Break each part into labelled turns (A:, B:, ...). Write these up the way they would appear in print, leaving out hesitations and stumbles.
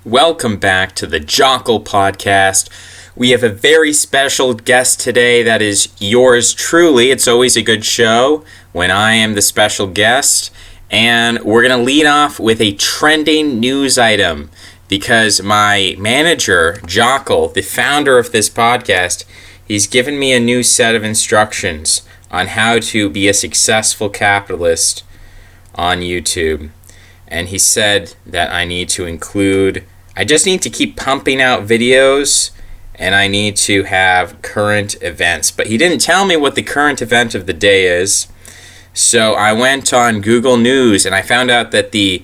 A: Welcome back to the Jockle Podcast. We have a very special guest today that is yours truly. It's always a good show when I am the special guest. And we're going to lead off with a trending news item because my manager, Jockle, the founder of this podcast, he's given me a new set of instructions on how to be a successful capitalist on YouTube. And he said that I just need to keep pumping out videos and I need to have current events. But he didn't tell me what the current event of the day is. So I went on Google News and I found out that the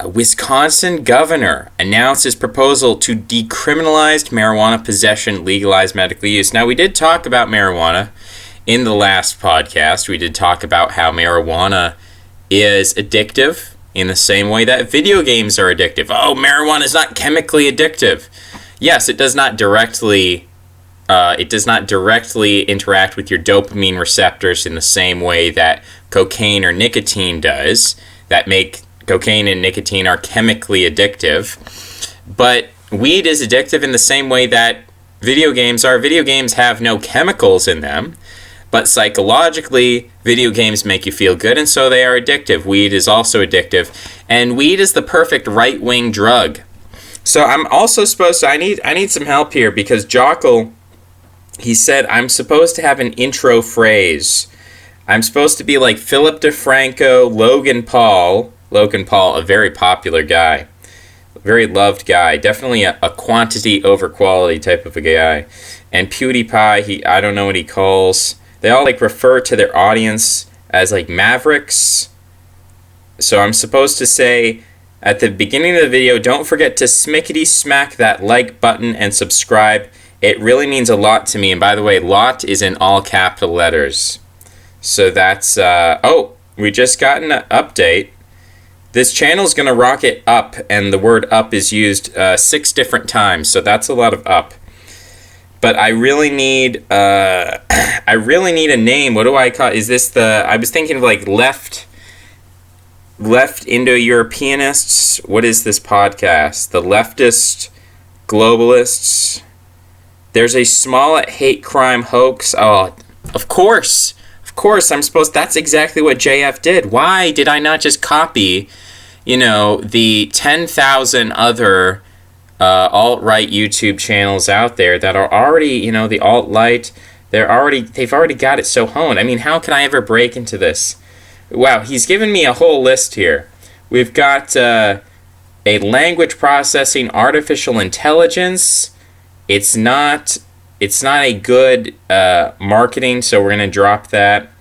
A: Wisconsin governor announced his proposal to decriminalize marijuana possession, legalize medical use. Now, we did talk about marijuana in the last podcast. We did talk about how marijuana is addictive in the same way that video games are addictive. Oh, marijuana is not chemically addictive. Yes, it does not directly interact with your dopamine receptors in the same way that cocaine or nicotine does, that make cocaine and nicotine are chemically addictive. But weed is addictive in the same way that video games are. Video games have no chemicals in them, but psychologically, video games make you feel good, and so they are addictive. Weed is also addictive, and weed is the perfect right-wing drug. So I'm also I need some help here because Jockle, he said I'm supposed to have an intro phrase. I'm supposed to be like Philip DeFranco, Logan Paul, a very popular guy, a very loved guy, definitely a quantity over quality type of a guy, and PewDiePie, I don't know what he calls. They all refer to their audience as mavericks. So I'm supposed to say at the beginning of the video, don't forget to smickety smack that like button and subscribe. It really means a lot to me. And by the way, lot is in all capital letters. So that's, we just got an update. This channel is going to rocket up, and the word up is used 6 different times. So that's a lot of up. But I really need a name. What do I call? Is this I was thinking of left Indo-Europeanists. What is this podcast? The leftist globalists. There's a Smollett hate crime hoax. Oh, of course, that's exactly what JF did. Why did I not just copy, the 10,000 other alt-right YouTube channels out there that are already, the alt-right, they've already got it so honed. I mean, how can I ever break into this? Wow, he's given me a whole list here. We've got a language processing artificial intelligence. It's not a good marketing, so we're going to drop that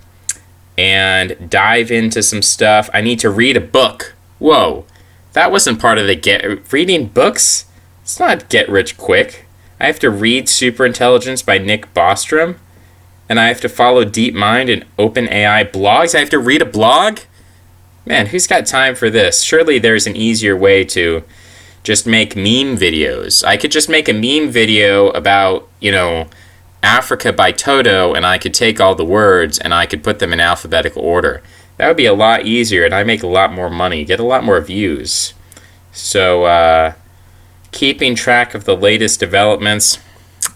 A: and dive into some stuff. I need to read a book. Whoa, that wasn't part of the reading books. It's not get rich quick. I have to read Superintelligence by Nick Bostrom, and I have to follow DeepMind and OpenAI blogs. I have to read a blog? Man, who's got time for this? Surely there's an easier way to just make meme videos. I could just make a meme video about, Africa by Toto, and I could take all the words and I could put them in alphabetical order. That would be a lot easier, and I'd make a lot more money, get a lot more views. So, keeping track of the latest developments,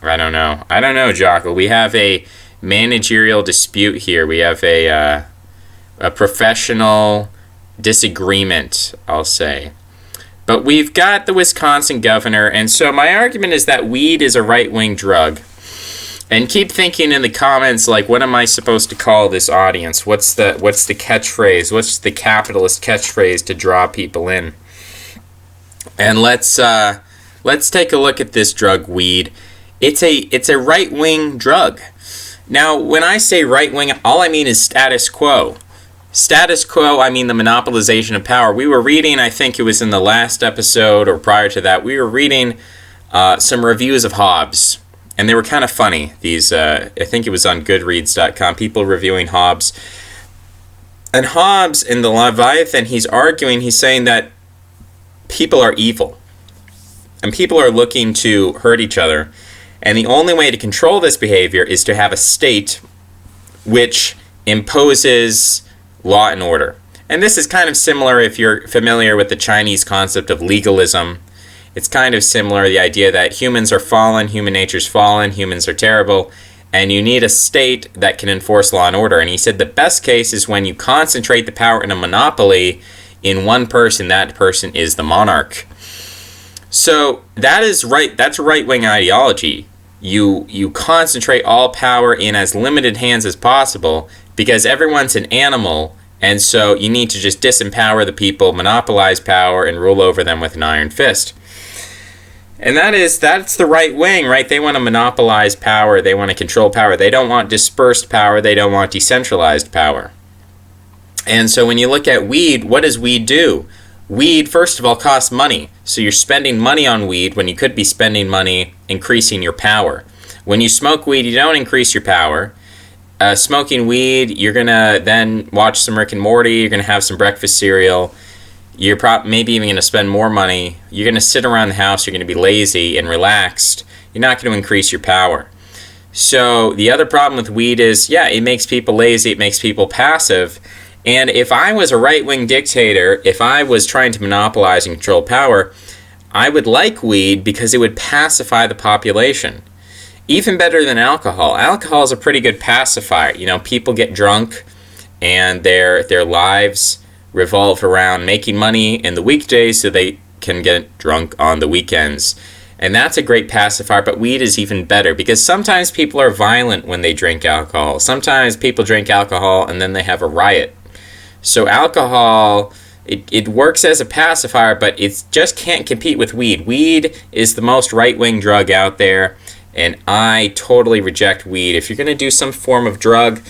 A: I don't know, Jockle. We have a managerial dispute here. We have a professional disagreement, I'll say. But we've got the Wisconsin governor, and so my argument is that weed is a right-wing drug. And keep thinking in the comments, what am I supposed to call this audience? What's the catchphrase? What's the capitalist catchphrase to draw people in? And let's take a look at this drug, weed. It's a right-wing drug. Now, when I say right-wing, all I mean is status quo. Status quo, I mean the monopolization of power. We were reading, I think it was in the last episode or prior to that, we were reading some reviews of Hobbes. And they were kind of funny. These, I think it was on Goodreads.com, people reviewing Hobbes. And Hobbes, in the Leviathan, he's saying that people are evil. And people are looking to hurt each other. And the only way to control this behavior is to have a state which imposes law and order. And this is kind of similar if you're familiar with the Chinese concept of legalism It's kind of similar, the idea that humans are fallen, human nature's fallen, humans are terrible, and you need a state that can enforce law and order. And he said the best case is when you concentrate the power in a monopoly in one person, that person is the monarch. So that is right. That's right-wing ideology. You concentrate all power in as limited hands as possible because everyone's an animal, and so you need to just disempower the people, monopolize power, and rule over them with an iron fist. And that's the right wing, right? They want to monopolize power. They want to control power. They don't want dispersed power. They don't want decentralized power. And so when you look at weed, what does weed do? Weed, first of all, costs money. So you're spending money on weed when you could be spending money increasing your power. When you smoke weed, you don't increase your power. Smoking weed, you're going to then watch some Rick and Morty. You're going to have some breakfast cereal. You're maybe even going to spend more money. You're going to sit around the house. You're going to be lazy and relaxed. You're not going to increase your power. So the other problem with weed is, yeah, it makes people lazy. It makes people passive. And if I was a right-wing dictator, if I was trying to monopolize and control power, I would like weed because it would pacify the population. Even better than alcohol. Alcohol is a pretty good pacifier. You know, people get drunk and their lives revolve around making money in the weekdays so they can get drunk on the weekends. And that's a great pacifier, but weed is even better because sometimes people are violent when they drink alcohol. Sometimes people drink alcohol and then they have a riot. So alcohol, it works as a pacifier, but it just can't compete with weed. Weed is the most right-wing drug out there, and I totally reject weed. If you're going to do some form of drug,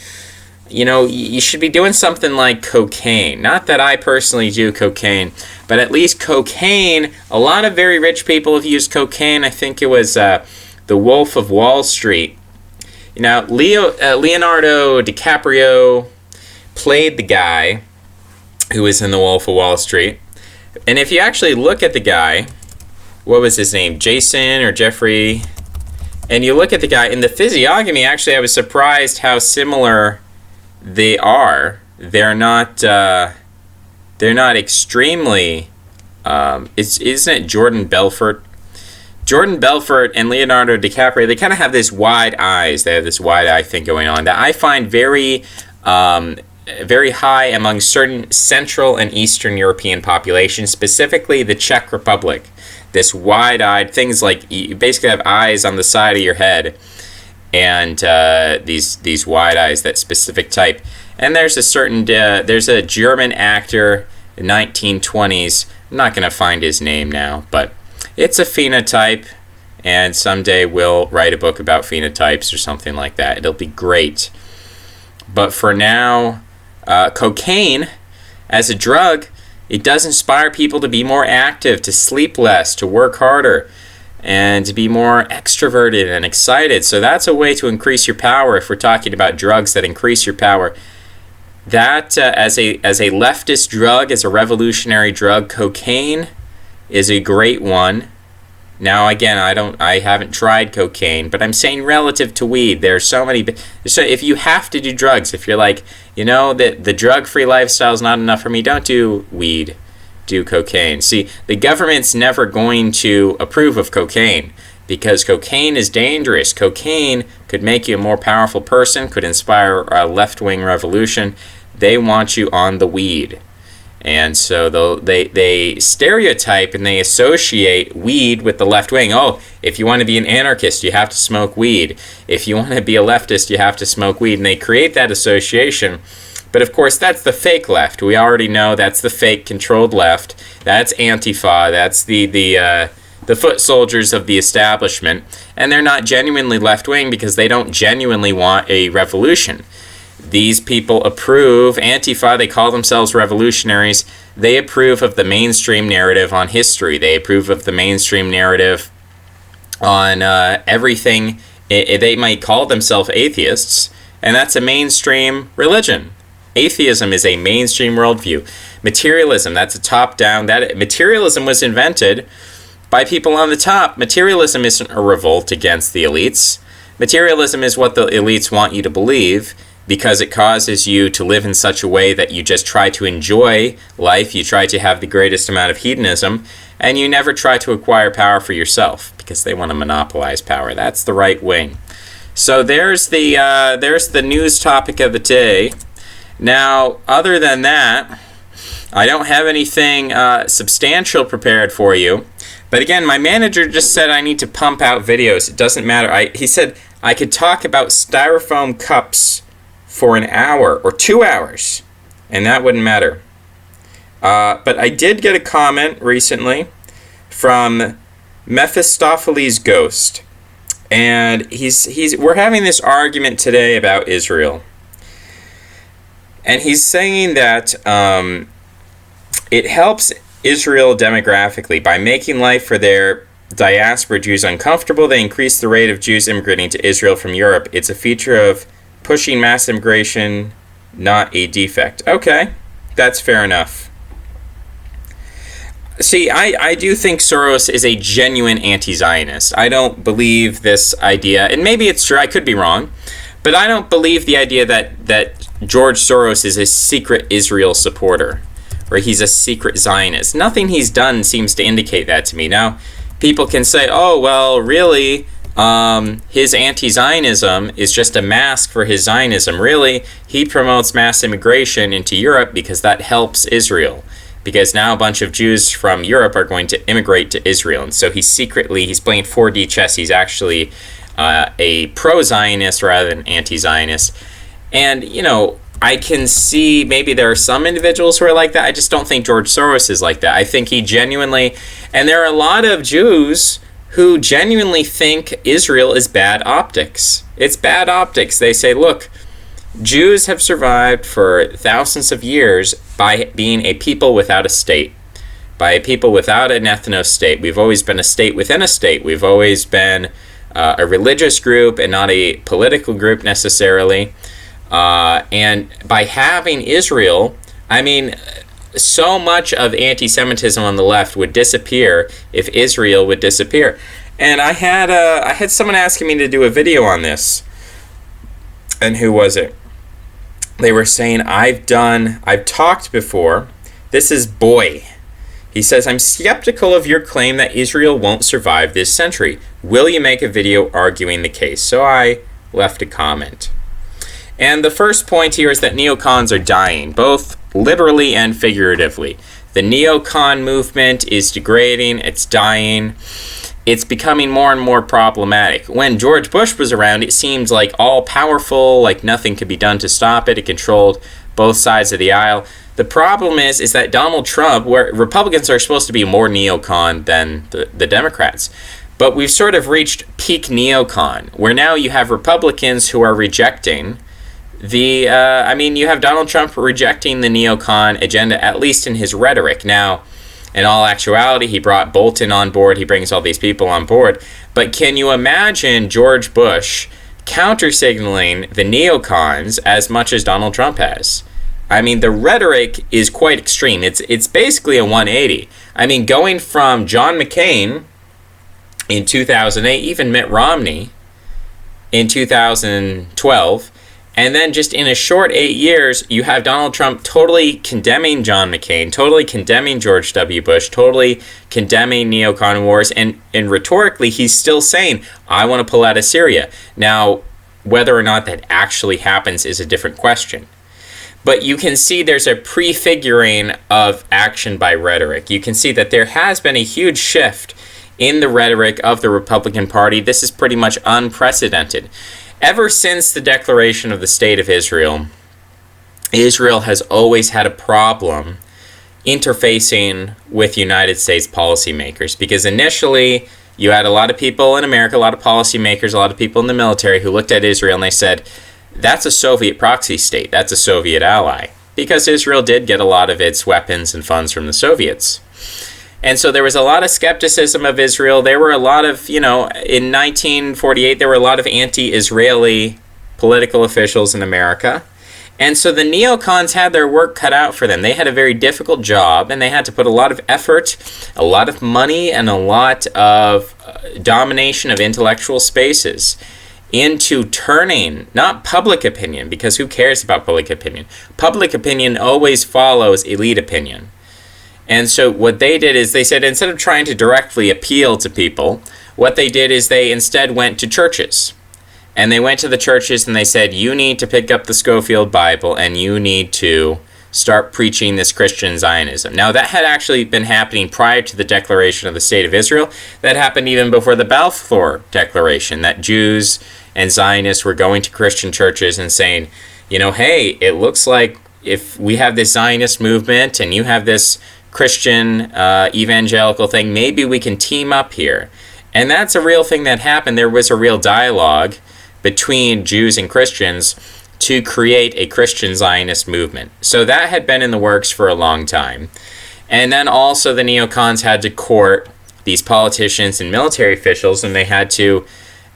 A: you know, you should be doing something like cocaine. Not that I personally do cocaine, but at least cocaine, a lot of very rich people have used cocaine. I think it was The Wolf of Wall Street. You know, Leonardo DiCaprio played the guy who was in The Wolf of Wall Street. And if you actually look at the guy, what was his name? Jason or Jeffrey? And you look at the guy in the physiognomy, actually I was surprised how similar they are. They're not extremely isn't it Jordan Belfort? Jordan Belfort and Leonardo DiCaprio, they kind of have this wide eyes. They have this wide eye thing going on that I find very high among certain Central and Eastern European populations, specifically the Czech Republic. This wide-eyed, things like you basically have eyes on the side of your head, and these wide eyes, that specific type. And there's a German actor in 1920s. I'm not going to find his name now, but it's a phenotype, and someday we'll write a book about phenotypes or something like that. It'll be great. But for now, cocaine as a drug, it does inspire people to be more active, to sleep less, to work harder, and to be more extroverted and excited. So that's a way to increase your power if we're talking about drugs that increase your power. That, as a leftist drug, as a revolutionary drug, cocaine is a great one. Now, again, I haven't tried cocaine, but I'm saying relative to weed, there are so many. So if you have to do drugs, if you're like, you know, that the drug-free lifestyle is not enough for me, don't do weed, do cocaine. See, the government's never going to approve of cocaine because cocaine is dangerous. Cocaine could make you a more powerful person, could inspire a left-wing revolution. They want you on the weed. And so they stereotype and they associate weed with the left wing. Oh, if you want to be an anarchist, you have to smoke weed. If you want to be a leftist, you have to smoke weed. And they create that association. But of course, that's the fake left. We already know that's the fake controlled left. That's Antifa. That's the foot soldiers of the establishment. And they're not genuinely left wing because they don't genuinely want a revolution. These people approve, Antifa, they call themselves revolutionaries. They approve of the mainstream narrative on history. They approve of the mainstream narrative on everything. They might call themselves atheists, and that's a mainstream religion. Atheism is a mainstream worldview. Materialism, that's a top-down. Materialism was invented by people on the top. Materialism isn't a revolt against the elites. Materialism is what the elites want you to believe. because it causes you to live in such a way that you just try to enjoy life, you try to have the greatest amount of hedonism, and you never try to acquire power for yourself, because they want to monopolize power. That's the right wing. So there's the news topic of the day. Now, other than that, I don't have anything substantial prepared for you. But again, my manager just said I need to pump out videos. It doesn't matter. He said I could talk about styrofoam cups for an hour or 2 hours, and that wouldn't matter. But I did get a comment recently from Mephistopheles Ghost, and we're having this argument today about Israel, and he's saying that it helps Israel demographically by making life for their diaspora Jews uncomfortable. They increase the rate of Jews immigrating to Israel from Europe. It's a feature of pushing mass immigration, not a defect. Okay, that's fair enough. See, I do think Soros is a genuine anti-Zionist. I don't believe this idea, and maybe it's true, I could be wrong, but I don't believe the idea that George Soros is a secret Israel supporter, or he's a secret Zionist. Nothing he's done seems to indicate that to me. Now, people can say, oh, well, really, his anti-Zionism is just a mask for his Zionism. Really, he promotes mass immigration into Europe because that helps Israel. Because now a bunch of Jews from Europe are going to immigrate to Israel. And so he's playing 4D chess. He's actually a pro-Zionist rather than anti-Zionist. And, I can see maybe there are some individuals who are like that. I just don't think George Soros is like that. I think he genuinely, and there are a lot of Jews who genuinely think Israel is bad optics. It's bad optics. They say, look, Jews have survived for thousands of years by being a people without a state, by a people without an ethno state. We've always been a state within a state. We've always been a religious group and not a political group necessarily. And by having Israel, so much of anti-Semitism on the left would disappear if Israel would disappear. And I had someone asking me to do a video on this. And who was it? They were saying, I've talked before. This is Boy. He says, I'm skeptical of your claim that Israel won't survive this century. Will you make a video arguing the case? So I left a comment. And the first point here is that neocons are dying, both literally and figuratively. The neocon movement is degrading, it's dying, it's becoming more and more problematic. When George Bush was around, it seemed like all-powerful, like nothing could be done to stop it. It controlled both sides of the aisle. The problem is that Donald Trump, where Republicans are supposed to be more neocon than the Democrats, but we've sort of reached peak neocon, where now you have Republicans who are rejecting you have Donald Trump rejecting the neocon agenda, at least in his rhetoric. Now, in all actuality, he brought Bolton on board, he brings all these people on board, but can you imagine George Bush counter-signaling the neocons as much as Donald Trump has? The rhetoric is quite extreme. It's basically a 180. Going from John McCain in 2008, even Mitt Romney in 2012, and then just in a short 8 years, you have Donald Trump totally condemning John McCain, totally condemning George W. Bush, totally condemning neocon wars, and rhetorically, he's still saying, I want to pull out of Syria. Now, whether or not that actually happens is a different question. But you can see there's a prefiguring of action by rhetoric. You can see that there has been a huge shift in the rhetoric of the Republican Party. This is pretty much unprecedented. Ever since the declaration of the State of Israel, Israel has always had a problem interfacing with United States policymakers, because initially you had a lot of people in America, a lot of policymakers, a lot of people in the military who looked at Israel and they said, that's a Soviet proxy state, that's a Soviet ally, because Israel did get a lot of its weapons and funds from the Soviets. And so there was a lot of skepticism of Israel. There were a lot of, in 1948, there were a lot of anti-Israeli political officials in America. And so the neocons had their work cut out for them. They had a very difficult job, and they had to put a lot of effort, a lot of money, and a lot of domination of intellectual spaces into turning, not public opinion, because who cares about public opinion? Public opinion always follows elite opinion. And so what they did is they said, instead of trying to directly appeal to people, what they did is they instead went to churches. And they went to the churches and they said, you need to pick up the Scofield Bible and you need to start preaching this Christian Zionism. Now, that had actually been happening prior to the declaration of the State of Israel. That happened even before the Balfour Declaration, that Jews and Zionists were going to Christian churches and saying, you know, hey, it looks like if we have this Zionist movement and you have this Christian evangelical thing, maybe we can team up here. And that's a real thing that happened. There was a real dialogue between Jews and Christians to create a Christian Zionist movement. So that had been in the works for a long time. And then also the neocons had to court these politicians and military officials, and they had to,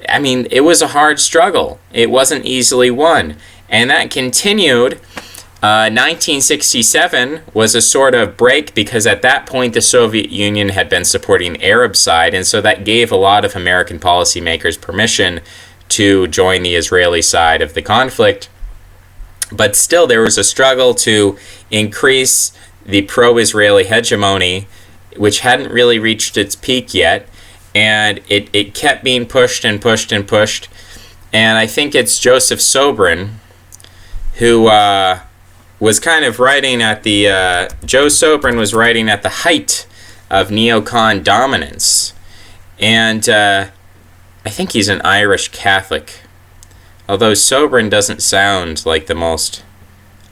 A: I mean, it was a hard struggle. It wasn't easily won. And that continued. 1967 was a sort of break because at that point the Soviet Union had been supporting the Arab side, and so that gave a lot of American policymakers permission to join the Israeli side of the conflict. But still, there was a struggle to increase the pro-Israeli hegemony, which hadn't really reached its peak yet, and it kept being pushed and pushed and pushed. And I think it's Joseph Sobran who was kind of writing at the... Joe Sobran was writing at the height of neocon dominance. And I think he's an Irish Catholic. Although Sobran doesn't sound like the most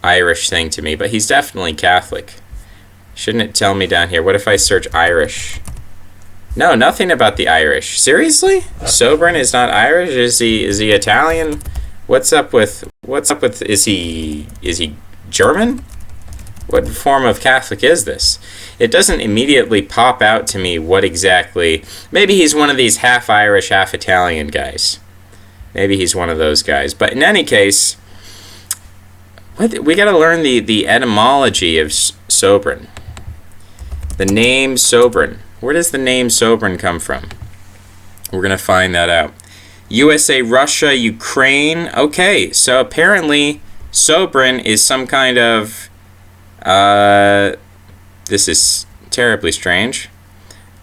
A: Irish thing to me, but he's definitely Catholic. Shouldn't it tell me down here? What if I search Irish? No, nothing about the Irish. Seriously? Sobran is not Irish? Is he Italian? What's up with is he German? What form of Catholic is this? It doesn't immediately pop out to me what exactly... Maybe he's one of these half Irish, half Italian guys. Maybe he's one of those guys. But in any case, we got to learn the etymology of Sobran. The name Sobran. Where does the name Sobran come from? We're going to find that out. USA, Russia, Ukraine. Okay, so apparently Sobran is some kind of... this is terribly strange,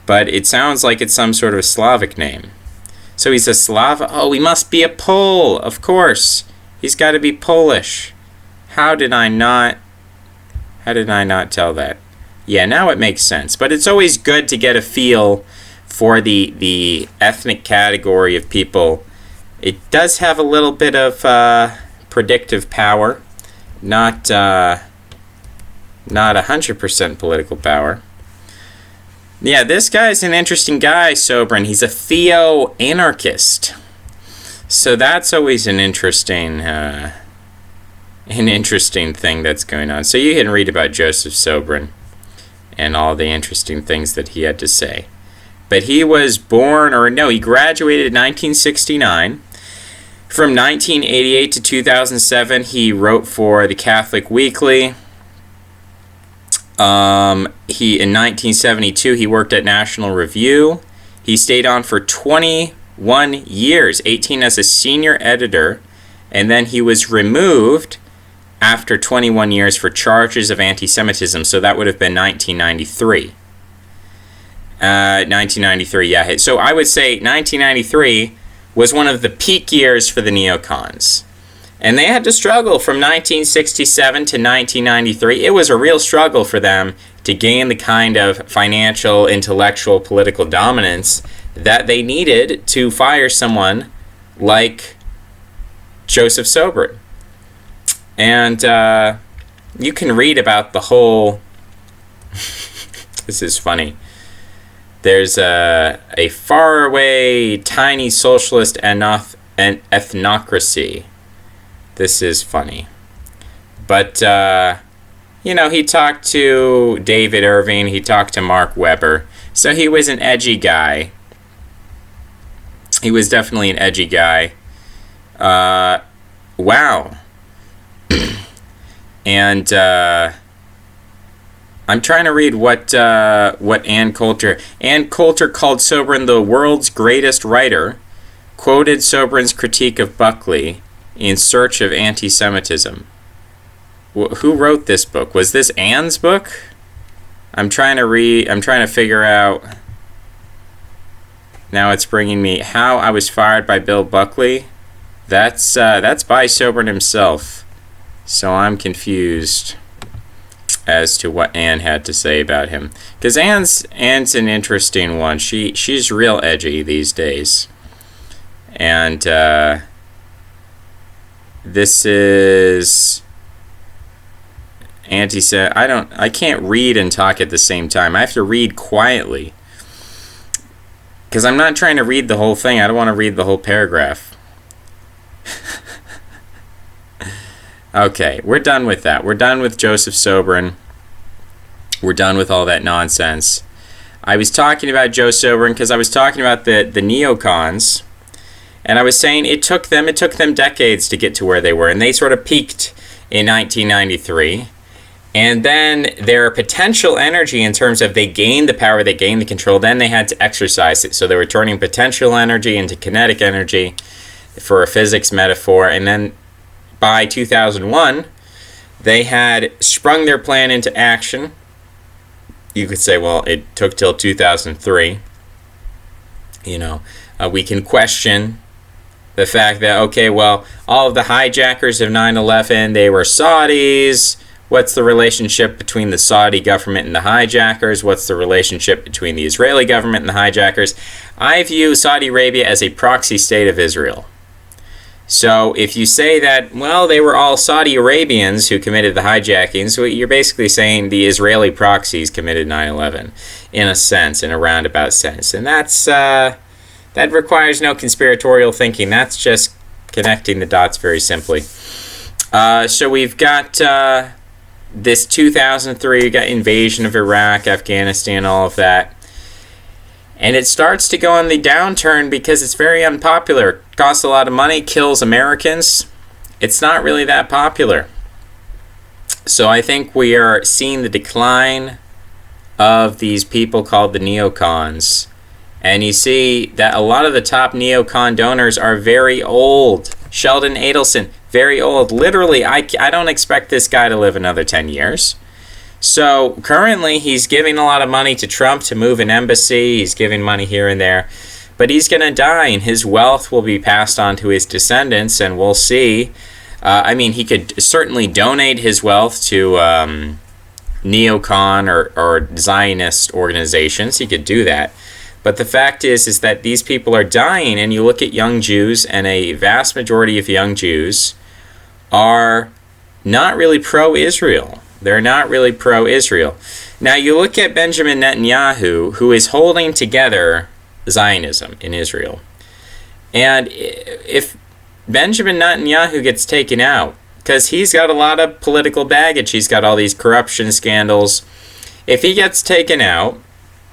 A: but it sounds like it's some sort of Slavic name. So he's a Slav. Oh, he must be a Pole, of course. He's got to be Polish. How did I not tell that? Yeah, now it makes sense. But it's always good to get a feel for the ethnic category of people. It does have a little bit of predictive power, not 100% political power. Yeah, this guy's an interesting guy, Sobran. He's a theo-anarchist. So that's always an interesting thing that's going on. So you can read about Joseph Sobran and all the interesting things that he had to say. But he was he graduated in 1969. From 1988 to 2007, he wrote for the Catholic Weekly. In 1972, he worked at National Review. He stayed on for 21 years, 18 as a senior editor, and then he was removed after 21 years for charges of anti-Semitism, so that would have been 1993. 1993, yeah. So I would say 1993 was one of the peak years for the neocons. And they had to struggle from 1967 to 1993. It was a real struggle for them to gain the kind of financial, intellectual, political dominance that they needed to fire someone like Joseph Sobran. And you can read about the whole... This is funny. There's a faraway, tiny socialist ethnocracy. This is funny. But, he talked to David Irving. He talked to Mark Webber. So he was an edgy guy. He was definitely an edgy guy. Wow. And I'm trying to read what Ann Coulter... Ann Coulter called Sobran the world's greatest writer. quoted Sobrin's critique of Buckley in Search of Anti-Semitism. Who wrote this book? Was this Anne's book? I'm trying to figure out. Now it's bringing me How I Was Fired by Bill Buckley. That's by Sobrin himself. So I'm confused as to what Anne had to say about him. Because Anne's an interesting one. She's real edgy these days. And this is I can't read and talk at the same time. I have to read quietly. Because I'm not trying to read the whole thing. I don't want to read the whole paragraph. Okay, we're done with that. We're done with Joseph Sobrin. We're done with all that nonsense. I was talking about Joe Sobrin because I was talking about the neocons. And I was saying it took them decades to get to where they were. And they sort of peaked in 1993. And then their potential energy in terms of they gained the power, they gained the control, then they had to exercise it. So they were turning potential energy into kinetic energy for a physics metaphor. And then by 2001, they had sprung their plan into action. You could say, well, it took till 2003. We can question the fact that, okay, well, all of the hijackers of 9/11, they were Saudis. What's the relationship between the Saudi government and the hijackers? What's the relationship between the Israeli government and the hijackers? I view Saudi Arabia as a proxy state of Israel. So if you say that, well, they were all Saudi Arabians who committed the hijacking, so you're basically saying the Israeli proxies committed 9/11, in a sense, in a roundabout sense. And that requires no conspiratorial thinking. That's just connecting the dots very simply. So we've got this 2003, you got invasion of Iraq, Afghanistan, all of that. And it starts to go on the downturn because it's very unpopular. It costs a lot of money, kills Americans. It's not really that popular. So I think we are seeing the decline of these people called the neocons. And you see that a lot of the top neocon donors are very old. Sheldon Adelson, very old. Literally, I don't expect this guy to live another 10 years. So currently, he's giving a lot of money to Trump to move an embassy. He's giving money here and there. But he's going to die, and his wealth will be passed on to his descendants, and we'll see. He could certainly donate his wealth to neocon or Zionist organizations. He could do that. But the fact is that these people are dying, and you look at young Jews, and a vast majority of young Jews are not really pro-Israel. They're not really pro-Israel. Now, you look at Benjamin Netanyahu, who is holding together Zionism in Israel. And if Benjamin Netanyahu gets taken out, because he's got a lot of political baggage, he's got all these corruption scandals. If he gets taken out,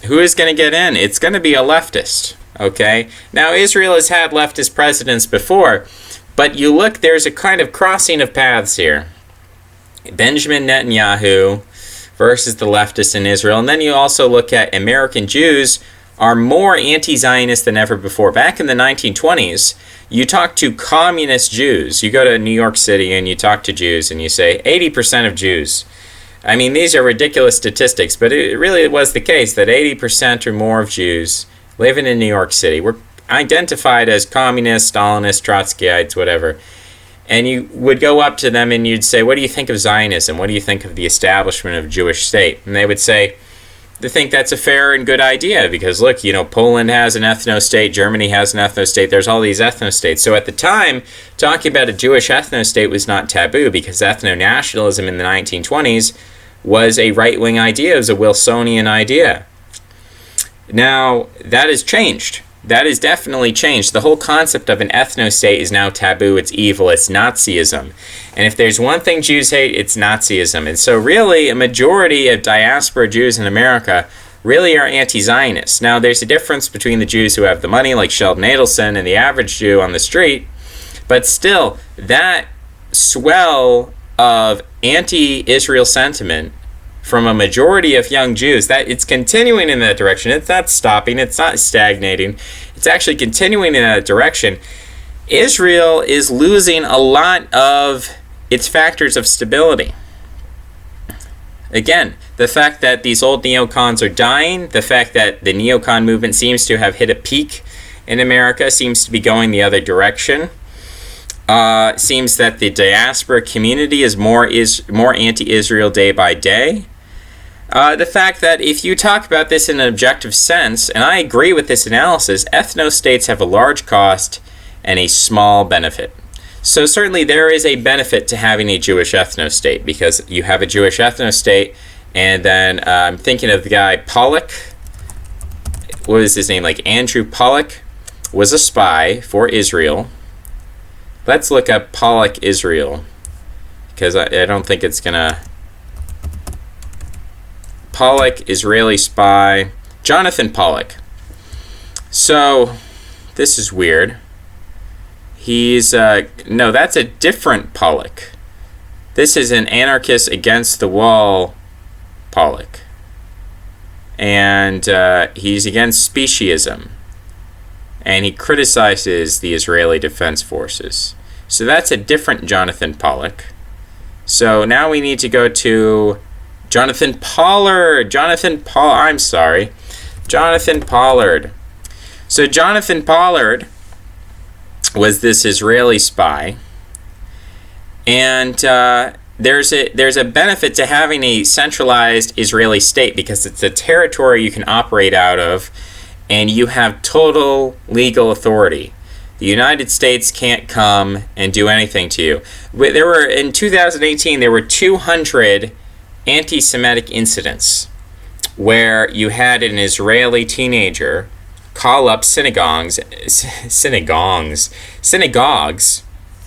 A: who is going to get in? It's going to be a leftist, okay? Now, Israel has had leftist presidents before, but you look, there's a kind of crossing of paths here. Benjamin Netanyahu versus the leftists in Israel. And then you also look at American Jews are more anti-Zionist than ever before. Back in the 1920s, you talk to communist Jews. You go to New York City and you talk to Jews and you say 80% of Jews. I mean, these are ridiculous statistics, but it really was the case that 80% or more of Jews living in New York City were identified as communists, Stalinists, Trotskyites, whatever. And you would go up to them and you'd say, what do you think of Zionism? What do you think of the establishment of a Jewish state? And they would say, they think that's a fair and good idea because, look, Poland has an ethno-state, Germany has an ethno-state, there's all these ethno-states. So at the time, talking about a Jewish ethno-state was not taboo because ethno-nationalism in the 1920s was a right-wing idea, it was a Wilsonian idea. Now, that has changed. That has definitely changed. The whole concept of an ethno-state is now taboo. It's evil. It's Nazism. And if there's one thing Jews hate, it's Nazism. And so really, a majority of diaspora Jews in America really are anti-Zionists. Now, there's a difference between the Jews who have the money, like Sheldon Adelson, and the average Jew on the street. But still, that swell of anti-Israel sentiment from a majority of young Jews, that it's continuing in that direction. It's not stopping. It's not stagnating. It's actually continuing in that direction. Israel is losing a lot of its factors of stability. Again, the fact that these old neocons are dying, the fact that the neocon movement seems to have hit a peak in America, seems to be going the other direction. Seems that the diaspora community is more anti-Israel day by day. The fact that if you talk about this in an objective sense, and I agree with this analysis, ethno-states have a large cost and a small benefit. So certainly there is a benefit to having a Jewish ethno-state, because you have a Jewish ethno-state, and then I'm thinking of the guy Pollock. What is his name? Like Andrew Pollock was a spy for Israel. Let's look up Pollock Israel, because I don't think it's gonna... Pollock, Israeli spy, Jonathan Pollock. So, this is weird. He's, no, that's a different Pollock. This is an anarchist against the wall Pollock. And he's against speciesism. And he criticizes the Israeli Defense Forces. So that's a different Jonathan Pollock. So now we need to go to Jonathan Pollard. Jonathan Pollard. So Jonathan Pollard was this Israeli spy. And there's a benefit to having a centralized Israeli state, because it's a territory you can operate out of, and you have total legal authority. The United States can't come and do anything to you. In 2018, there were 200 anti-Semitic incidents where you had an Israeli teenager call up synagogues,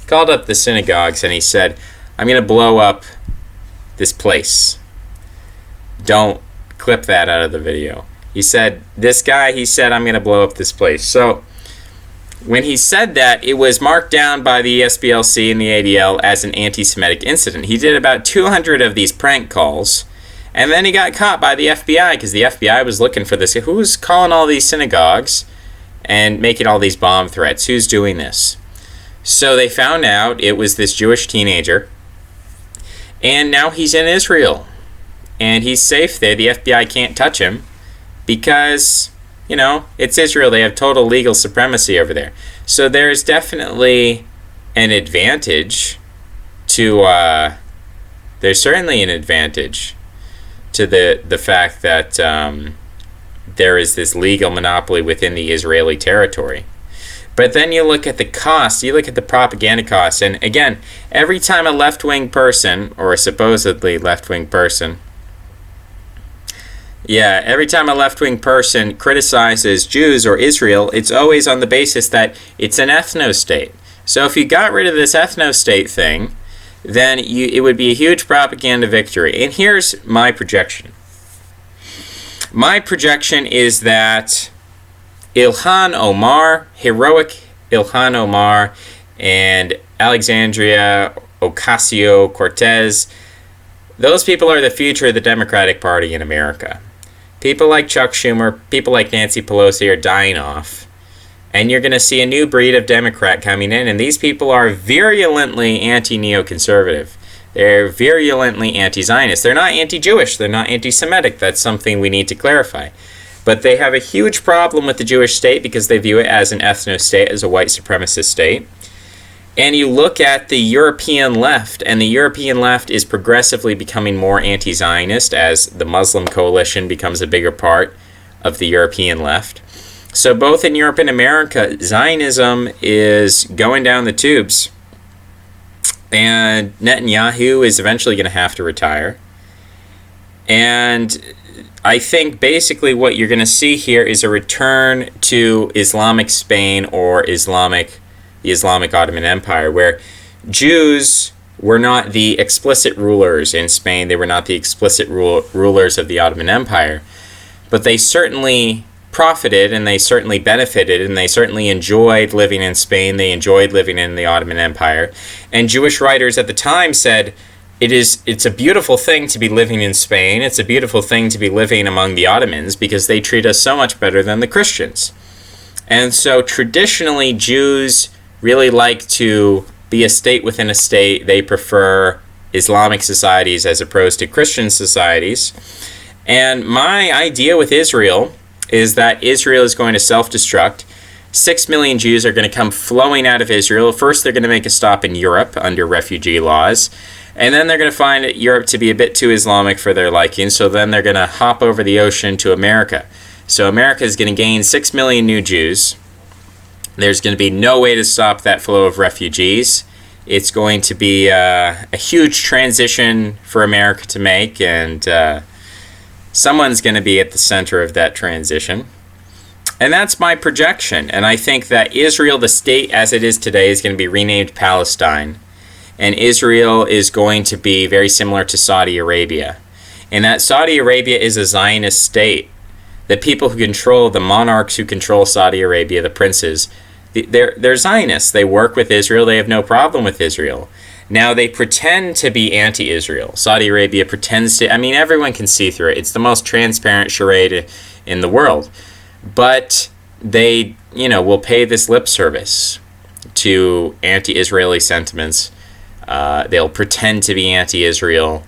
A: called up the synagogues, and he said, "I'm going to blow up this place." Don't clip that out of the video. He said, "I'm going to blow up this place." So when he said that, it was marked down by the SPLC and the ADL as an anti-Semitic incident. He did about 200 of these prank calls, and then he got caught by the FBI, because the FBI was looking for this. Who's calling all these synagogues and making all these bomb threats? Who's doing this? So they found out it was this Jewish teenager, and now he's in Israel, and he's safe there. The FBI can't touch him, because, it's Israel. They have total legal supremacy over there. So there's definitely an advantage to, there's certainly an advantage to the fact that there is this legal monopoly within the Israeli territory. But then you look at the cost, you look at the propaganda costs, and again, every time a left-wing person, or a supposedly left-wing person, every time a left-wing person criticizes Jews or Israel, it's always on the basis that it's an ethno-state. So if you got rid of this ethno-state thing, then it would be a huge propaganda victory. And here's my projection. My projection is that Ilhan Omar, heroic Ilhan Omar, and Alexandria Ocasio-Cortez, those people are the future of the Democratic Party in America. People like Chuck Schumer, people like Nancy Pelosi are dying off. And you're going to see a new breed of Democrat coming in, and these people are virulently anti-neoconservative. They're virulently anti-Zionist. They're not anti-Jewish. They're not anti-Semitic. That's something we need to clarify. But they have a huge problem with the Jewish state because they view it as an ethno-state, as a white supremacist state. And you look at the European left, and the European left is progressively becoming more anti-Zionist as the Muslim coalition becomes a bigger part of the European left. So both in Europe and America, Zionism is going down the tubes. And Netanyahu is eventually going to have to retire. And I think basically what you're going to see here is a return to Islamic Spain or the Islamic Ottoman Empire, where Jews were not the explicit rulers in Spain. They were not the explicit rulers of the Ottoman Empire. But they certainly profited, and they certainly benefited, and they certainly enjoyed living in Spain. They enjoyed living in the Ottoman Empire. And Jewish writers at the time said, it's a beautiful thing to be living in Spain. It's a beautiful thing to be living among the Ottomans because they treat us so much better than the Christians. And so traditionally, Jews really like to be a state within a state. They prefer Islamic societies as opposed to Christian societies. And my idea with Israel is that Israel is going to self-destruct. 6 million Jews are going to come flowing out of Israel. First, they're going to make a stop in Europe under refugee laws. And then they're going to find Europe to be a bit too Islamic for their liking. So then they're going to hop over the ocean to America. So America is going to gain 6 million new Jews. There's going to be no way to stop that flow of refugees. It's going to be a huge transition for America to make. And someone's going to be at the center of that transition. And that's my projection. And I think that Israel, the state as it is today, is going to be renamed Palestine. And Israel is going to be very similar to Saudi Arabia. And that Saudi Arabia is a Zionist state. The people who control, the monarchs who control Saudi Arabia, the princes, they're Zionists. They work with Israel. They have no problem with Israel. Now, they pretend to be anti-Israel. Saudi Arabia pretends to. I mean, everyone can see through it. It's the most transparent charade in the world. But they, will pay this lip service to anti-Israeli sentiments. They'll pretend to be anti-Israel,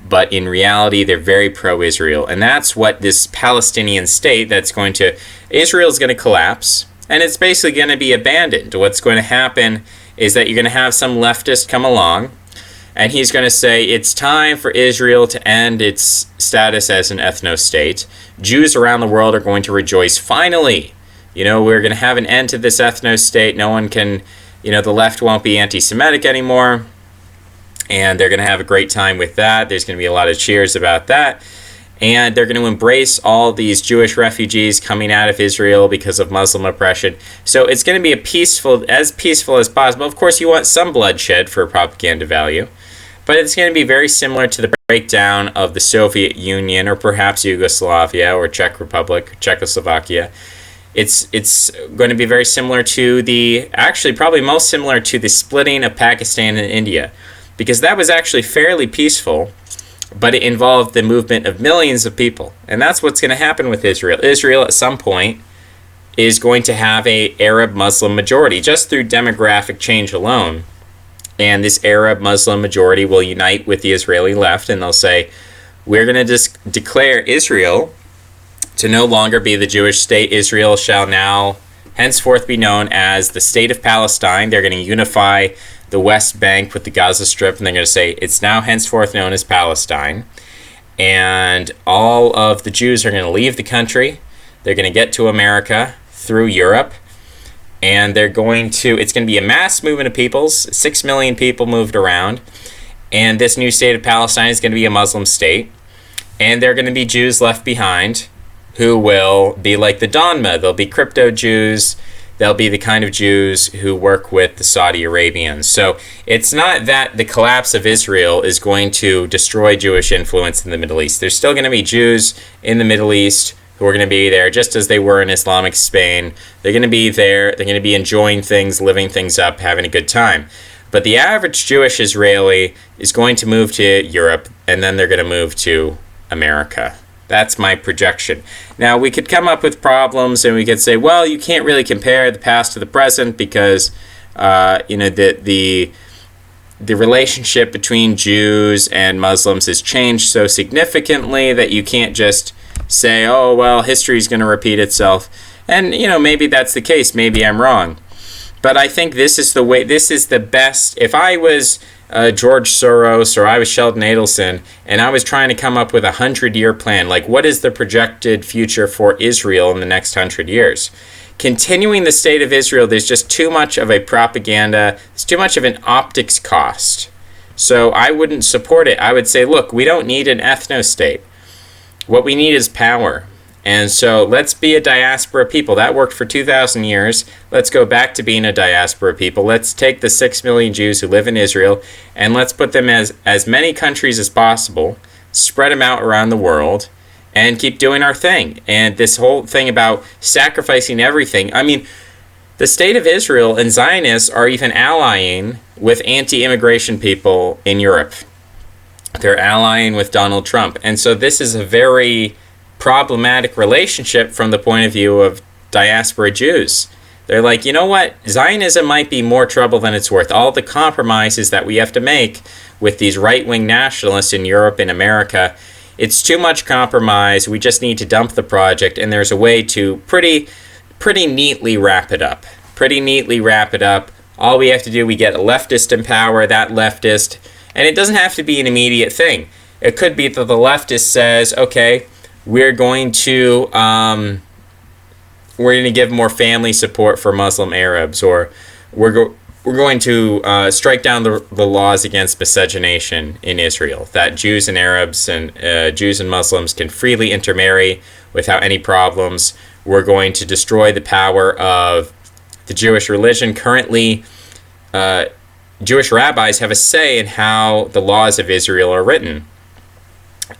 A: but in reality, they're very pro-Israel. And that's what this Palestinian state Israel's going to collapse, and it's basically going to be abandoned. What's going to happen is that you're going to have some leftist come along, and he's going to say, it's time for Israel to end its status as an ethno-state. Jews around the world are going to rejoice. Finally, we're going to have an end to this ethno-state. No one can, the left won't be anti-Semitic anymore. And they're going to have a great time with that. There's going to be a lot of cheers about that. And they're going to embrace all these Jewish refugees coming out of Israel because of Muslim oppression. So it's going to be as peaceful as possible. Of course, you want some bloodshed for propaganda value. But it's going to be very similar to the breakdown of the Soviet Union, or perhaps Yugoslavia, or Czech Republic, Czechoslovakia. It's going to be very similar to probably most similar to the splitting of Pakistan and India. Because that was actually fairly peaceful, but it involved the movement of millions of people. And that's what's going to happen with Israel. Israel, at some point, is going to have an Arab-Muslim majority, just through demographic change alone. And this Arab-Muslim majority will unite with the Israeli left, and they'll say, we're going to declare Israel to no longer be the Jewish state. Israel shall now henceforth be known as the State of Palestine. They're going to unify the West Bank with the Gaza Strip, and they're going to say it's now henceforth known as Palestine. And all of the Jews are going to leave the country. They're going to get to America through Europe, and it's going to be a mass movement of peoples. 6 million people moved around, and this new state of Palestine is going to be a Muslim state, and there are going to be Jews left behind who will be like the Donma. They'll be crypto Jews. They'll be the kind of Jews who work with the Saudi Arabians. So it's not that the collapse of Israel is going to destroy Jewish influence in the Middle East. There's still going to be Jews in the Middle East who are going to be there just as they were in Islamic Spain. They're going to be there. They're going to be enjoying things, living things up, having a good time. But the average Jewish Israeli is going to move to Europe, and then they're going to move to America. That's my projection. Now, we could come up with problems, and we could say, well, you can't really compare the past to the present because, the relationship between Jews and Muslims has changed so significantly that you can't just say, oh, well, history's going to repeat itself. And, maybe that's the case. Maybe I'm wrong. But I think this is the best. If I was George Soros or I was Sheldon Adelson and I was trying to come up with a 100-year plan, like what is the projected future for Israel in the next 100 years? Continuing the state of Israel, there's just too much of a propaganda, it's too much of an optics cost. So I wouldn't support it. I would say, look, we don't need an ethno-state. What we need is power. And so let's be a diaspora people. That worked for 2,000 years. Let's go back to being a diaspora people. Let's take the 6 million Jews who live in Israel and let's put them as many countries as possible, spread them out around the world, and keep doing our thing. And this whole thing about sacrificing everything, I mean, the state of Israel and Zionists are even allying with anti-immigration people in Europe. They're allying with Donald Trump. And so this is a very problematic relationship from the point of view of diaspora Jews. They're like, you know what? Zionism might be more trouble than it's worth. All the compromises that we have to make with these right-wing nationalists in Europe and America, it's too much compromise. We just need to dump the project, and there's a way to pretty neatly wrap it up. All we have to do, we get a leftist in power, that leftist, and it doesn't have to be an immediate thing. It could be that the leftist says, okay, we're going to give more family support for Muslim Arabs, or we're going to strike down the laws against miscegenation in Israel, that Jews and Arabs and Jews and Muslims can freely intermarry without any problems. We're going to destroy the power of the Jewish religion. Currently, Jewish rabbis have a say in how the laws of Israel are written.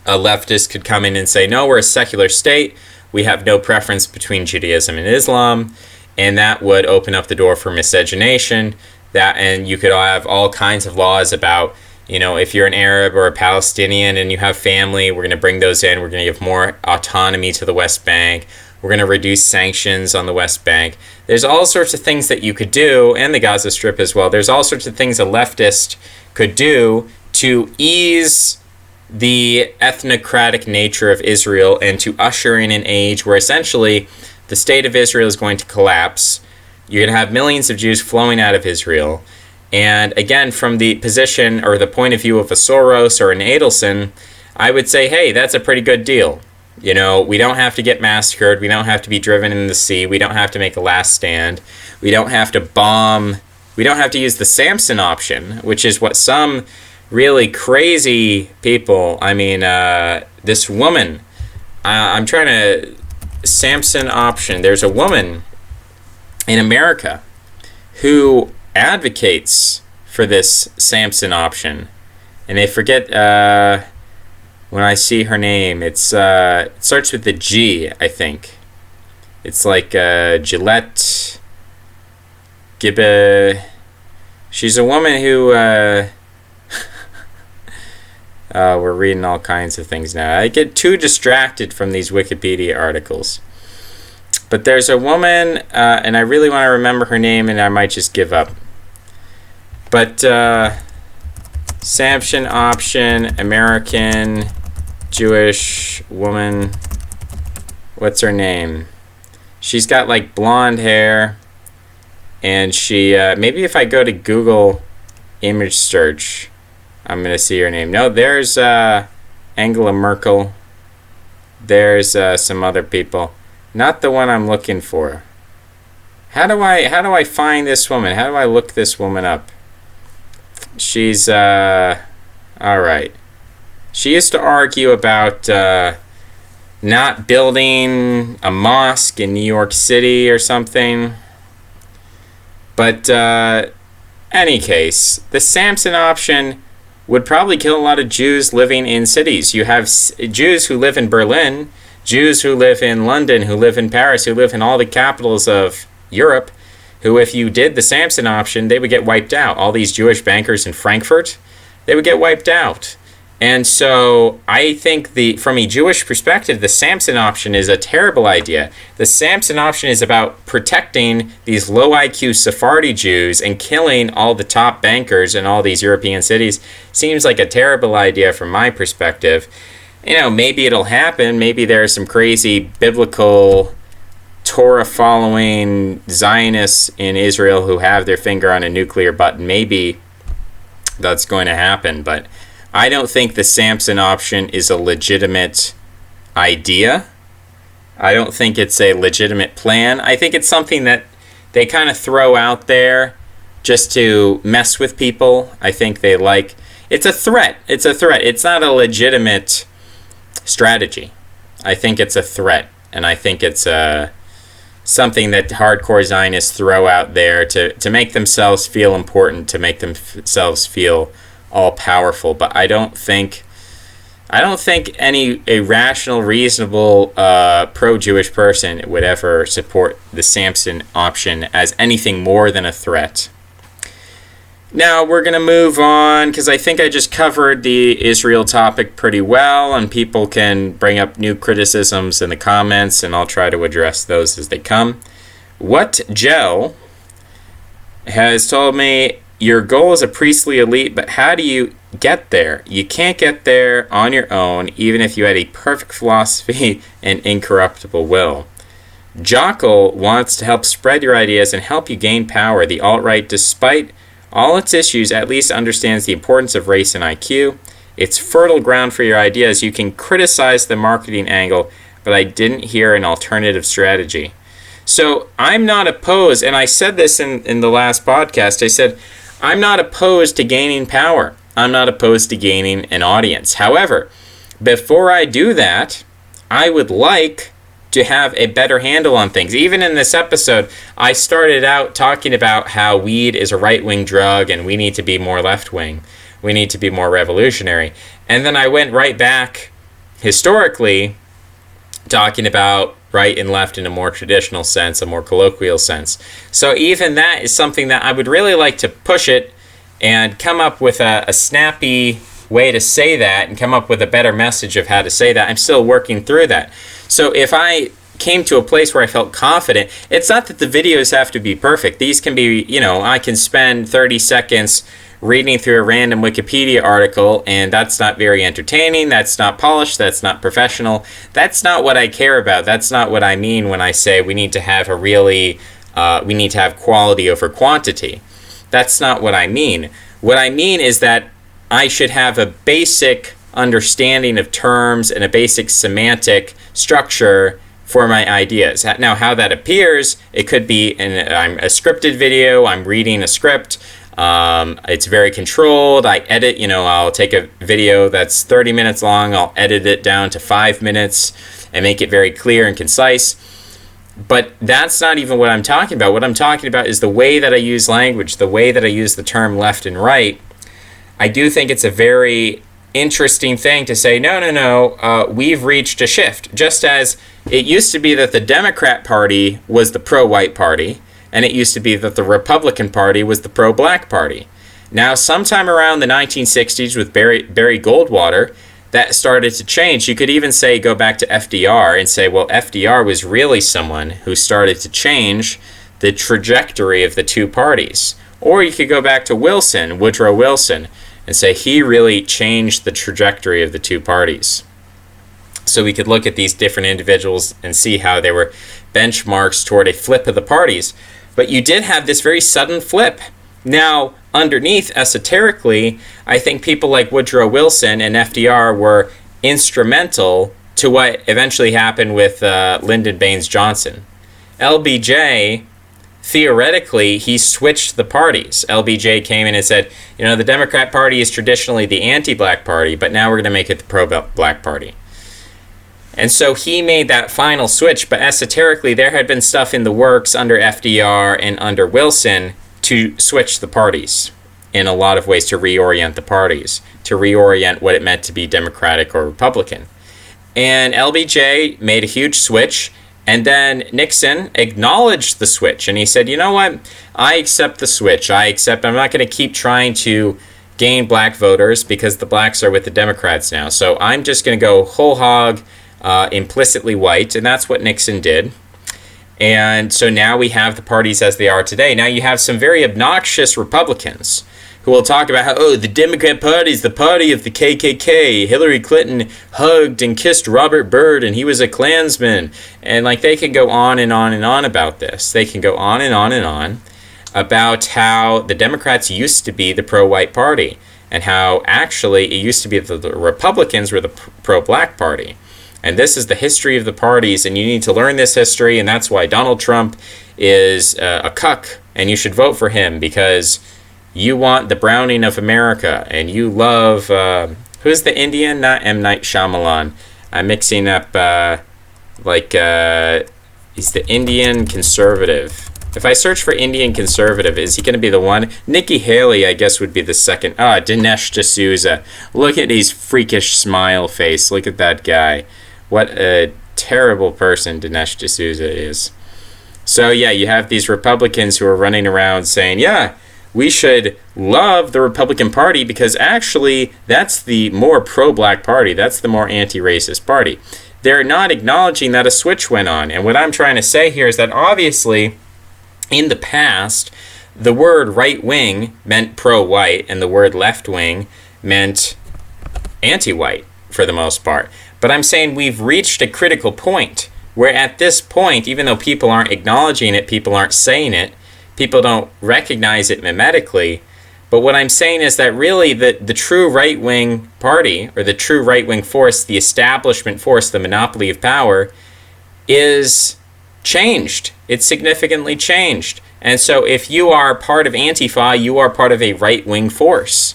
A: A leftist could come in and say, no, we're a secular state. We have no preference between Judaism and Islam. And that would open up the door for miscegenation. And you could have all kinds of laws about, if you're an Arab or a Palestinian and you have family, we're going to bring those in. We're going to give more autonomy to the West Bank. We're going to reduce sanctions on the West Bank. There's all sorts of things that you could do, and the Gaza Strip as well. There's all sorts of things a leftist could do to ease the ethnocratic nature of Israel and to usher in an age where essentially the state of Israel is going to collapse. You're going to have millions of Jews flowing out of Israel. And again, from the position or the point of view of a Soros or an Adelson, I would say, hey, that's a pretty good deal. We don't have to get massacred. We don't have to be driven in the sea. We don't have to make a last stand. We don't have to bomb. We don't have to use the Samson option, which is what some really crazy people, this woman, Samson option. There's a woman in America who advocates for this Samson option, and they forget when I see her name. It starts with the G, I think. It's like Gillette Gibbe. She's a woman who we're reading all kinds of things now. I get too distracted from these Wikipedia articles. But there's a woman, and I really want to remember her name, and I might just give up. But Samson option, American, Jewish woman. What's her name? She's got like blonde hair, and she, maybe if I go to Google image search, I'm going to see her name. No, there's Angela Merkel. There's some other people. Not the one I'm looking for. How do I find this woman? How do I look this woman up? She's all right. She used to argue about not building a mosque in New York City or something. But any case, the Samson option would probably kill a lot of Jews living in cities. You have Jews who live in Berlin, Jews who live in London, who live in Paris, who live in all the capitals of Europe, who if you did the Samson option, they would get wiped out. All these Jewish bankers in Frankfurt, they would get wiped out. And so I think from a Jewish perspective, the Samson option is a terrible idea. The Samson option is about protecting these low IQ Sephardi Jews and killing all the top bankers in all these European cities. Seems like a terrible idea from my perspective. Maybe it'll happen. Maybe there are some crazy biblical Torah-following Zionists in Israel who have their finger on a nuclear button. Maybe that's going to happen, but I don't think the Samson option is a legitimate idea. I don't think it's a legitimate plan. I think it's something that they kind of throw out there just to mess with people. I think it's a threat. It's a threat. It's not a legitimate strategy. I think it's a threat, and I think it's something that hardcore Zionists throw out there to make themselves feel important, to make themselves feel all powerful. But I don't think a rational, reasonable pro-Jewish person would ever support the Samson option as anything more than a threat. Now we're going to move on because I think I just covered the Israel topic pretty well, and people can bring up new criticisms in the comments, and I'll try to address those as they come. What Gel has told me, your goal is a priestly elite, but how do you get there? You can't get there on your own, even if you had a perfect philosophy and incorruptible will. Jockle wants to help spread your ideas and help you gain power. The alt-right, despite all its issues, at least understands the importance of race and IQ. It's fertile ground for your ideas. You can criticize the marketing angle, but I didn't hear an alternative strategy. So I'm not opposed, and I said this in the last podcast, I said, I'm not opposed to gaining power. I'm not opposed to gaining an audience. However, before I do that, I would like to have a better handle on things. Even in this episode, I started out talking about how weed is a right-wing drug and we need to be more left-wing. We need to be more revolutionary. And then I went right back historically talking about right and left in a more traditional sense, a more colloquial sense. So even that is something that I would really like to push it and come up with a snappy way to say that and come up with a better message of how to say that. I'm still working through that. So if I came to a place where I felt confident, it's not that the videos have to be perfect. These can be, I can spend 30 seconds reading through a random Wikipedia article, and that's not very entertaining, that's not polished, that's not professional. That's not what I care about. That's not what I mean when I say we need to have we need to have quality over quantity. That's not what I mean. What I mean is that I should have a basic understanding of terms and a basic semantic structure for my ideas. Now, how that appears, it could be I'm a scripted video, I'm reading a script, it's very controlled, I edit, I'll take a video that's 30 minutes long, I'll edit it down to 5 minutes and make it very clear and concise. But that's not even what I'm talking about. What I'm talking about is the way that I use language, the way that I use the term left and right. I do think it's a very interesting thing to say, no, we've reached a shift. Just as it used to be that the Democrat Party was the pro-white party, and it used to be that the Republican Party was the pro-black party. Now, sometime around the 1960s with Barry Goldwater, that started to change. You could even say, go back to FDR and say, well, FDR was really someone who started to change the trajectory of the two parties. Or you could go back to Woodrow Wilson, and say he really changed the trajectory of the two parties. So we could look at these different individuals and see how they were benchmarks toward a flip of the parties. But you did have this very sudden flip. Now, underneath, esoterically, I think people like Woodrow Wilson and FDR were instrumental to what eventually happened with Lyndon Baines Johnson. LBJ, theoretically, he switched the parties. LBJ came in and said, the Democrat Party is traditionally the anti-black party, but now we're going to make it the pro-black party. And so he made that final switch, but esoterically, there had been stuff in the works under FDR and under Wilson to switch the parties in a lot of ways, to reorient the parties, to reorient what it meant to be Democratic or Republican. And LBJ made a huge switch, and then Nixon acknowledged the switch, and he said, you know what, I accept the switch. I'm not going to keep trying to gain black voters because the blacks are with the Democrats now. So I'm just going to go whole hog, implicitly white, and that's what Nixon did. And so now we have the parties as they are today. Now you have some very obnoxious Republicans who will talk about how, the Democrat Party is the party of the KKK. Hillary Clinton hugged and kissed Robert Byrd, and he was a Klansman. And they can go on and on and on about this. They can go on and on and on about how the Democrats used to be the pro-white party, and how actually it used to be that the Republicans were the pro-black party. And this is the history of the parties, and you need to learn this history, and that's why Donald Trump is a cuck, and you should vote for him, because you want the Browning of America, and you love, who's the Indian? Not M. Night Shyamalan. I'm mixing up, he's the Indian conservative. If I search for Indian conservative, is he going to be the one? Nikki Haley, I guess, would be the second. Dinesh D'Souza. Look at his freakish smile face. Look at that guy. What a terrible person Dinesh D'Souza is. So, yeah, you have these Republicans who are running around saying, we should love the Republican Party because actually that's the more pro-black party. That's the more anti-racist party. They're not acknowledging that a switch went on. And what I'm trying to say here is that obviously in the past, the word right-wing meant pro-white and the word left-wing meant anti-white for the most part. But I'm saying we've reached a critical point where at this point, even though people aren't acknowledging it, people aren't saying it, people don't recognize it mimetically. But what I'm saying is that really the true right-wing party, or the true right-wing force, the establishment force, the monopoly of power, is changed. It's significantly changed. And so if you are part of Antifa, you are part of a right-wing force.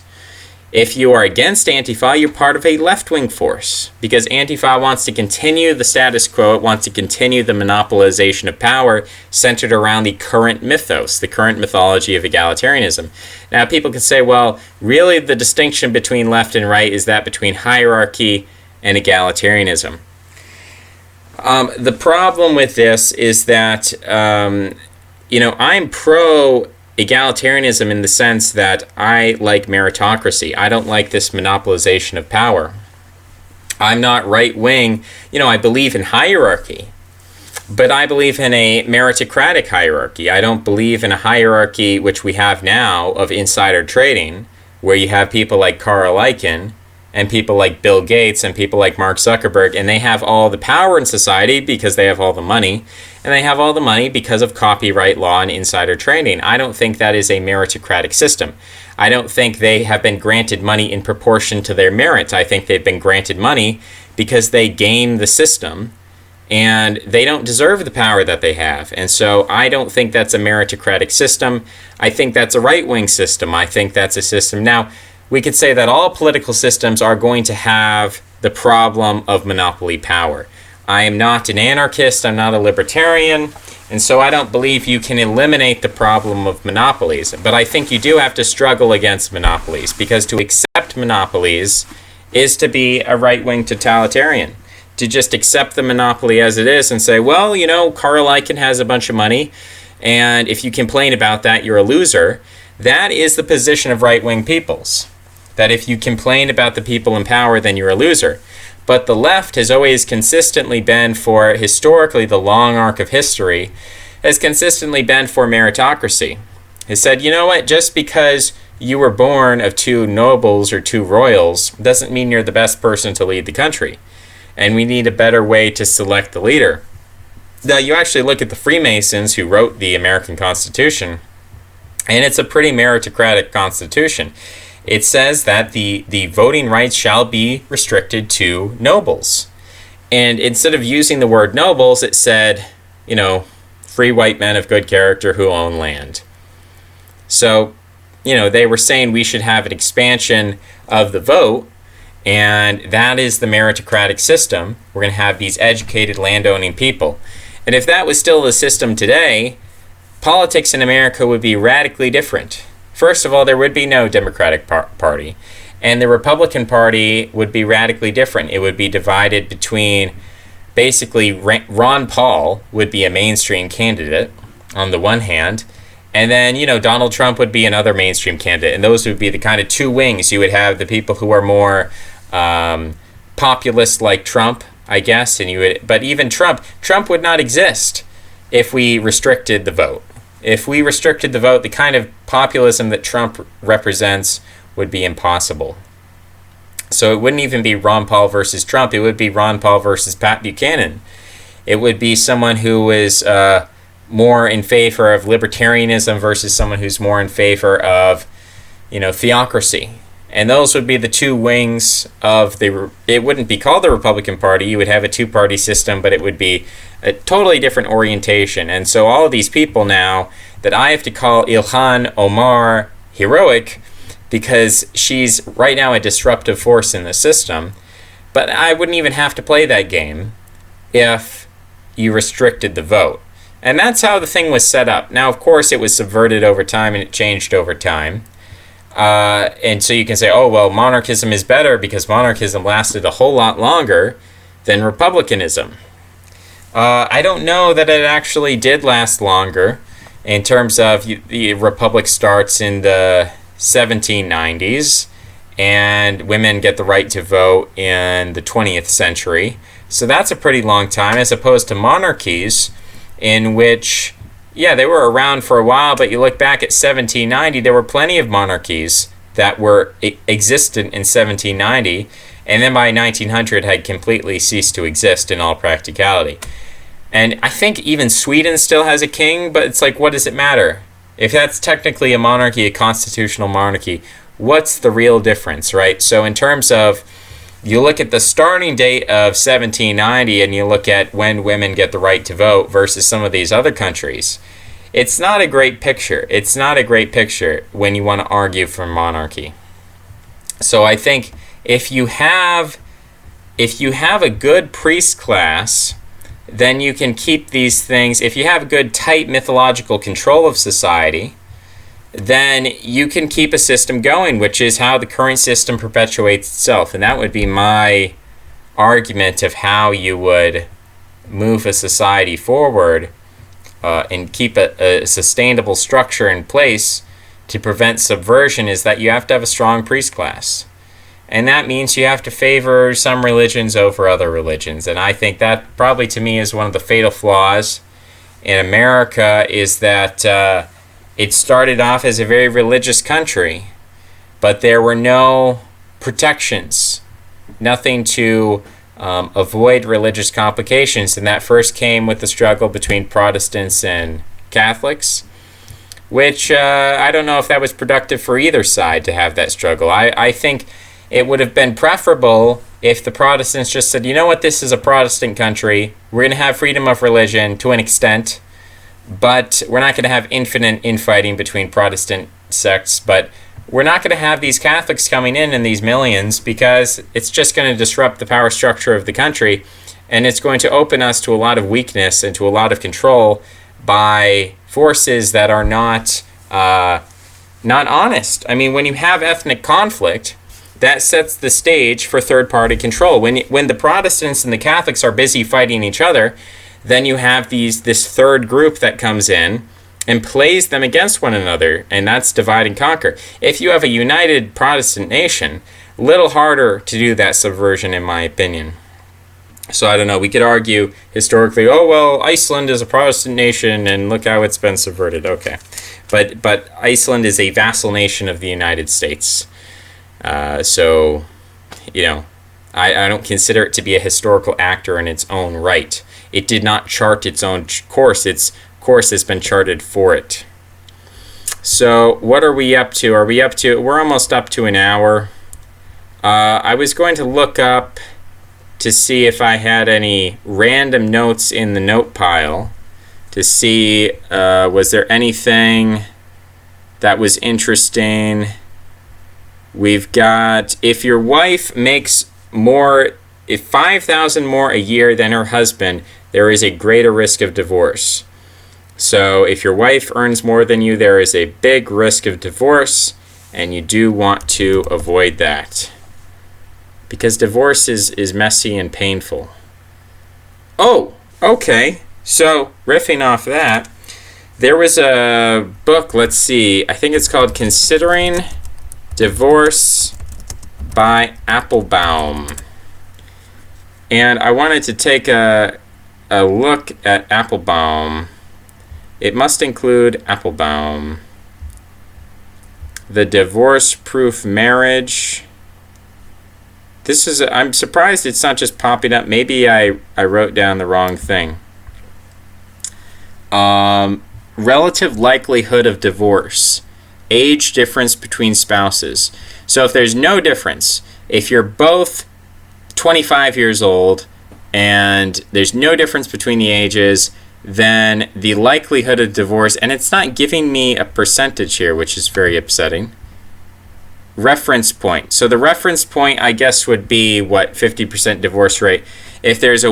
A: If you are against Antifa, you're part of a left-wing force, because Antifa wants to continue the status quo. It wants to continue the monopolization of power centered around the current mythos, the current mythology of egalitarianism. Now, people can say, well, really the distinction between left and right is that between hierarchy and egalitarianism. The problem with this is that, I'm pro-egalitarianism in the sense that I like meritocracy. I don't like this monopolization of power. I'm not right-wing. I believe in hierarchy, but I believe in a meritocratic hierarchy. I don't believe in a hierarchy which we have now of insider trading, where you have people like Carl Icahn and people like Bill Gates and people like Mark Zuckerberg, and they have all the power in society because they have all the money, and they have all the money because of copyright law and insider trading. I don't think that is a meritocratic system. I don't think they have been granted money in proportion to their merit. I think they've been granted money because they game the system, and they don't deserve the power that they have. And so I don't think that's a meritocratic system. I think that's a right-wing system. I think that's a system. Now, we could say that all political systems are going to have the problem of monopoly power. I am not an anarchist, I'm not a libertarian, and so I don't believe you can eliminate the problem of monopolies. But I think you do have to struggle against monopolies, because to accept monopolies is to be a right-wing totalitarian. To just accept the monopoly as it is and say, well, Carl Icahn has a bunch of money, and if you complain about that, you're a loser. That is the position of right-wing peoples. That if you complain about the people in power, then you're a loser. But the left has always consistently been for, historically, the long arc of history, has consistently been for meritocracy. Has said, you know what, just because you were born of two nobles or two royals doesn't mean you're the best person to lead the country. And we need a better way to select the leader. Now, you actually look at the Freemasons who wrote the American Constitution, and it's a pretty meritocratic constitution. It says that the voting rights shall be restricted to nobles. And instead of using the word nobles, it said, free white men of good character who own land. So, they were saying we should have an expansion of the vote, and that is the meritocratic system. We're going to have these educated landowning people. And if that was still the system today, politics in America would be radically different. First of all, there would be no Democratic Party, and the Republican Party would be radically different. It would be divided between, basically, Ron Paul would be a mainstream candidate on the one hand, and then, Donald Trump would be another mainstream candidate, and those would be the kind of two wings. You would have the people who are more populist like Trump, I guess, but even Trump would not exist if we restricted the vote. If we restricted the vote, the kind of populism that Trump represents would be impossible. So it wouldn't even be Ron Paul versus Trump. It would be Ron Paul versus Pat Buchanan. It would be someone who is more in favor of libertarianism versus someone who's more in favor of, theocracy. And those would be the two wings of it wouldn't be called the Republican Party. You would have a two-party system, but it would be a totally different orientation. And so all of these people now that I have to call Ilhan Omar heroic because she's right now a disruptive force in the system. But I wouldn't even have to play that game if you restricted the vote. And that's how the thing was set up. Now, of course, it was subverted over time and it changed over time. And so you can say, oh, well, monarchism is better because monarchism lasted a whole lot longer than republicanism. I don't know that it actually did last longer in terms of the republic starts in the 1790s, and women get the right to vote in the 20th century. So that's a pretty long time, as opposed to monarchies, in which, yeah, they were around for a while, but you look back at 1790, there were plenty of monarchies that were existent in 1790, and then by 1900 had completely ceased to exist in all practicality. And I think even Sweden still has a king, but it's like, what does it matter? If that's technically a monarchy, a constitutional monarchy, what's the real difference, right? So in terms of, you look at the starting date of 1790 and you look at when women get the right to vote versus some of these other countries, it's not a great picture. It's not a great picture when you want to argue for monarchy. So I think if you have a good priest class, then you can keep these things. If you have good, tight mythological control of society, then you can keep a system going, which is how the current system perpetuates itself. And that would be my argument of how you would move a society forward and keep a sustainable structure in place to prevent subversion, is that you have to have a strong priest class. And that means you have to favor some religions over other religions. And I think that probably, to me, is one of the fatal flaws in America, is that it started off as a very religious country, but there were no protections, nothing to avoid religious complications. And that first came with the struggle between Protestants and Catholics, which I don't know if that was productive for either side to have that struggle. I think it would have been preferable if the Protestants just said, you know what, this is a Protestant country, we're going to have freedom of religion to an extent, but we're not going to have infinite infighting between Protestant sects, but we're not going to have these Catholics coming in these millions, because it's just going to disrupt the power structure of the country, and it's going to open us to a lot of weakness and to a lot of control by forces that are not honest. I mean, when you have ethnic conflict, that sets the stage for third-party control. When the Protestants and the Catholics are busy fighting each other, then you have this third group that comes in and plays them against one another, and that's divide and conquer. If you have a united Protestant nation, little harder to do that subversion, in my opinion. So I don't know, we could argue historically, oh, well, Iceland is a Protestant nation, and look how it's been subverted. Okay. But Iceland is a vassal nation of the United States. So, you know, I don't consider it to be a historical actor in its own right. It did not chart its own course. Its course has been charted for it. So what are we up to? We're almost up to an hour. I was going to look up to see if I had any random notes in the note pile to see was there anything that was interesting. We've got, if your wife makes more, if $5,000 more a year than her husband, there is a greater risk of divorce. So if your wife earns more than you, there is a big risk of divorce, and you do want to avoid that, because divorce is messy and painful. Oh, okay. So riffing off that, there was a book, let's see, I think it's called Considering Divorce by Applebaum. And I wanted to take a look at Applebaum. It must include Applebaum. The Divorce-Proof Marriage. This is, I'm surprised it's not just popping up. Maybe I wrote down the wrong thing. Relative likelihood of divorce. Age difference between spouses. So if there's no difference, if you're both 25 years old and there's no difference between the ages, then the likelihood of divorce, and it's not giving me a percentage here, which is very upsetting. Reference point. So the reference point, I guess, would be, what, 50% divorce rate. If there's a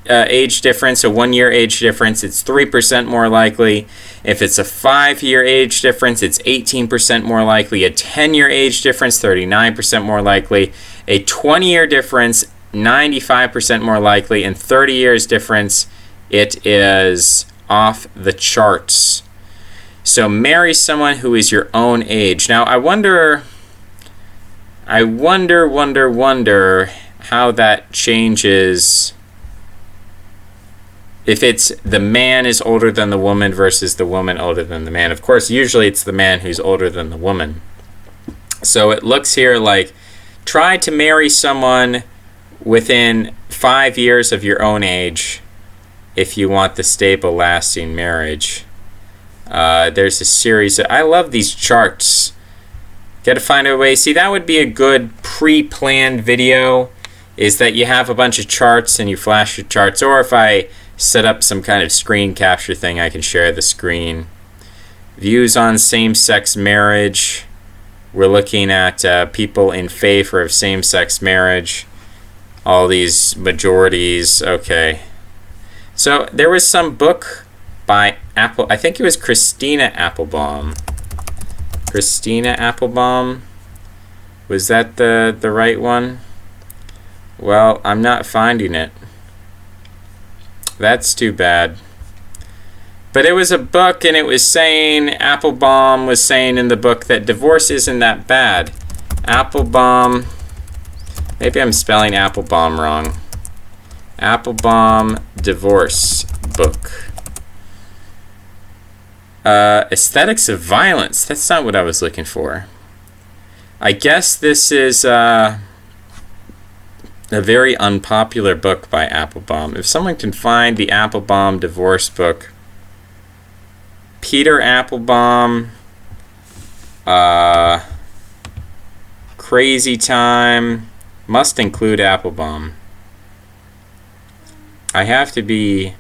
A: age difference, a 1 year age difference, it's 3% more likely. If it's a 5 year age difference, it's 18% more likely. A 10 year age difference, 39% more likely. A 20 year difference, 95% more likely. And 30 years difference, it is off the charts. So marry someone who is your own age. Now, I wonder how that changes if it's the man is older than the woman versus the woman older than the man. Of course, usually it's the man who's older than the woman. So it looks here like try to marry someone within 5 years of your own age if you want the stable, lasting marriage. There's a series I love these charts. Got to find a way. See, that would be a good pre-planned video, is that you have a bunch of charts and you flash your charts. Or if I set up some kind of screen capture thing, I can share the screen. Views on same-sex marriage. We're looking at people in favor of same-sex marriage. All these majorities. Okay. So there was some book by I think it was Christina Applebaum. Christina Applebaum. Was that the right one? Well, I'm not finding it. That's too bad. But it was a book, and it was saying, Applebaum was saying in the book that divorce isn't that bad. Applebaum, maybe I'm spelling Applebaum wrong. Applebaum divorce book. Aesthetics of Violence. That's not what I was looking for. I guess this is a very unpopular book by Applebaum. If someone can find the Applebaum divorce book, Peter Applebaum, Crazy Time, must include Applebaum. I have to be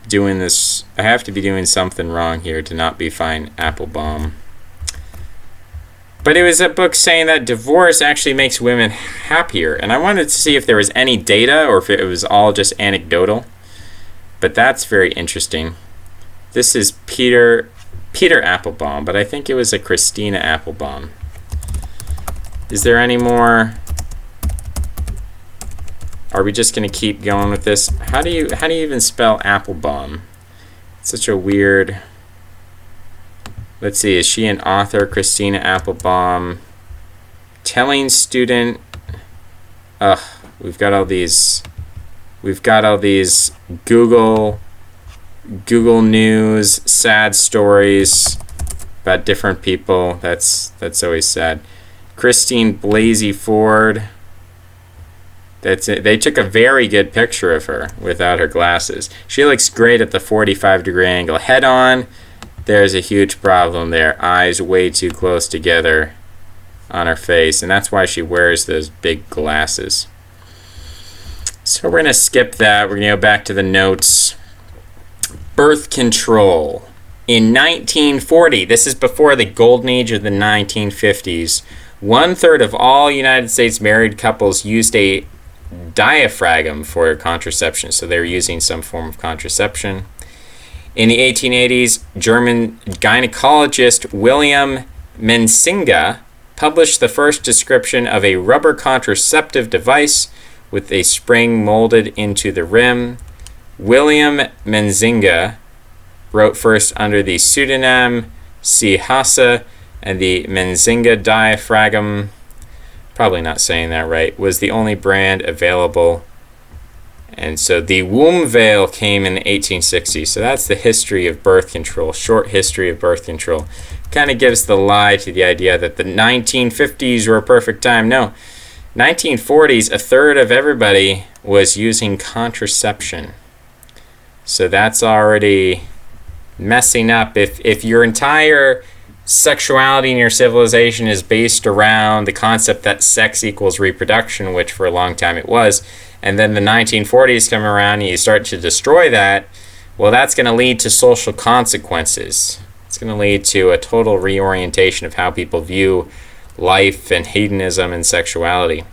A: doing this. I have to be doing something wrong here to not be finding Applebaum. But it was a book saying that divorce actually makes women happier, and I wanted to see if there was any data or if it was all just anecdotal. But that's very interesting. This is Peter Applebaum, but I think it was a Christina Applebaum. Is there any more? Are we just going to keep going with this? How do you even spell Applebaum? It's such a weird. Let's see. Is she an author? Christina Applebaum. Telling student. We've got all these Google News sad stories about different people. That's always sad. Christine Blasey Ford. That's it. They took a very good picture of her without her glasses. She looks great at the 45-degree angle. Head on, there's a huge problem there. Eyes way too close together on her face, and that's why she wears those big glasses. So we're going to skip that. We're going to go back to the notes. Birth control. In 1940, this is before the golden age of the 1950s, 1/3 of all United States married couples used a diaphragm for contraception. So they were using some form of contraception. In the 1880s, German gynecologist William Menzinga published the first description of a rubber contraceptive device with a spring molded into the rim. William Menzinga wrote first under the pseudonym C. Hasse, and the Menzinga diaphragm, probably not saying that right, was the only brand available. And so the womb veil came in the 1860s. So that's the history of birth control, short history of birth control. Kind of gives the lie to the idea that the 1950s were a perfect time. No, 1940s, 1/3 of everybody was using contraception. So that's already messing up. If your entire sexuality in your civilization is based around the concept that sex equals reproduction, which for a long time it was, and then the 1940s come around and you start to destroy that, well, that's going to lead to social consequences. It's going to lead to a total reorientation of how people view life and hedonism and sexuality.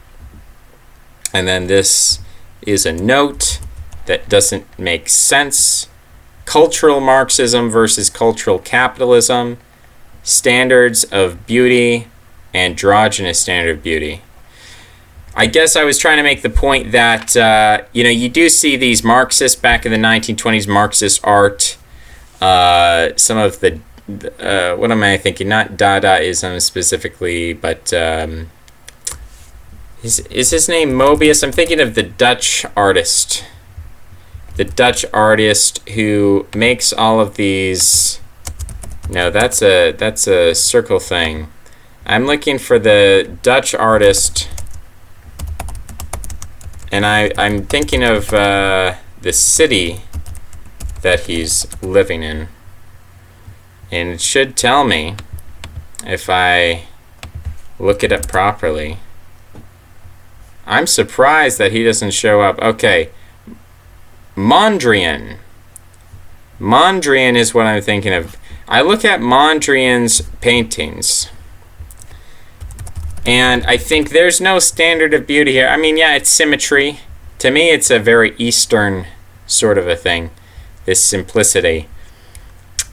A: And then this is a note that doesn't make sense. Cultural Marxism versus cultural capitalism. Standards of beauty, androgynous standard of beauty. I guess I was trying to make the point that, you do see these Marxists back in the 1920s, Marxist art, some of the, what am I thinking? Not Dadaism specifically, but is his name Mobius? I'm thinking of the Dutch artist. The Dutch artist who makes all of these... No, that's a circle thing. I'm looking for the Dutch artist... And I'm thinking of the city that he's living in. And it should tell me if I look it up properly. I'm surprised that he doesn't show up. Okay. Mondrian. Mondrian is what I'm thinking of. I look at Mondrian's paintings. And I think there's no standard of beauty here. I mean, yeah, it's symmetry. To me, it's a very Eastern sort of a thing, this simplicity.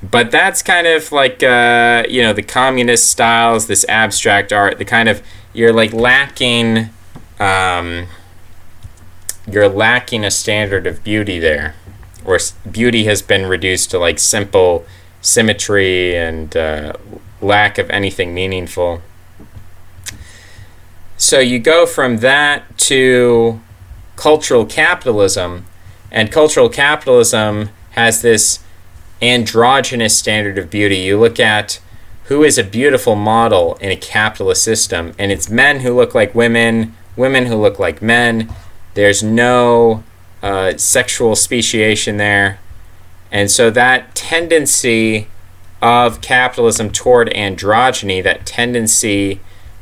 A: But that's kind of like, the communist styles, this abstract art, the kind of, you're lacking a standard of beauty there. Or beauty has been reduced to simple symmetry and lack of anything meaningful. So you go from that to cultural capitalism, and cultural capitalism has this androgynous standard of beauty. You look at who is a beautiful model in a capitalist system, and it's men who look like women, women who look like men. There's no sexual speciation there. And so that tendency of capitalism toward androgyny, that tendency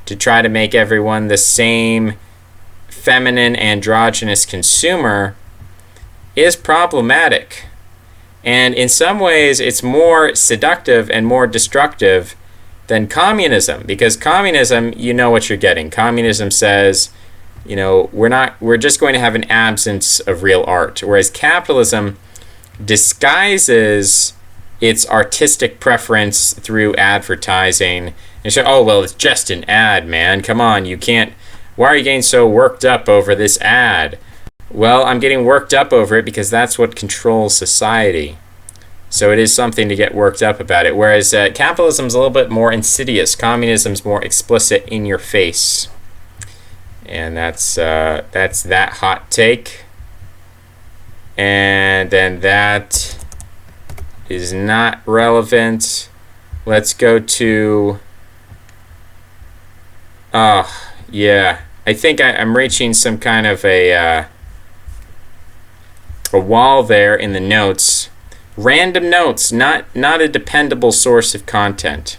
A: to try to make everyone the same feminine androgynous consumer, is problematic. And in some ways, it's more seductive and more destructive than communism, because communism, you know what you're getting. Communism says, we're just going to have an absence of real art, whereas capitalism disguises its artistic preference through advertising. And so, oh, well, it's just an ad, man. Come on, you can't... Why are you getting so worked up over this ad? Well, I'm getting worked up over it because that's what controls society. So it is something to get worked up about it. Whereas capitalism's a little bit more insidious. Communism's more explicit, in your face. And that's that hot take. And then that is not relevant. Let's go to... Oh, yeah. I think I'm reaching some kind of a wall there in the notes. Random notes, not a dependable source of content.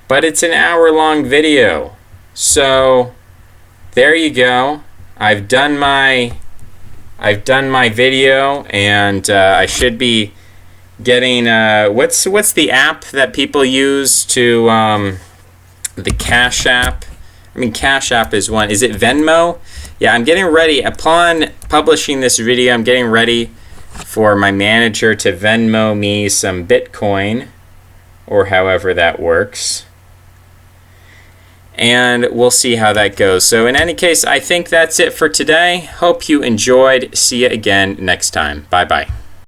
A: But it's an hour-long video. So, there you go. I've done my video, and I should be getting what's the app that people use to the Cash App? I mean, Cash App is one. Is it Venmo? Yeah, I'm getting ready. Upon publishing this video, I'm getting ready for my manager to Venmo me some Bitcoin, or however that works. And we'll see how that goes. So in any case, I think that's it for today. Hope you enjoyed. See you again next time. Bye-bye.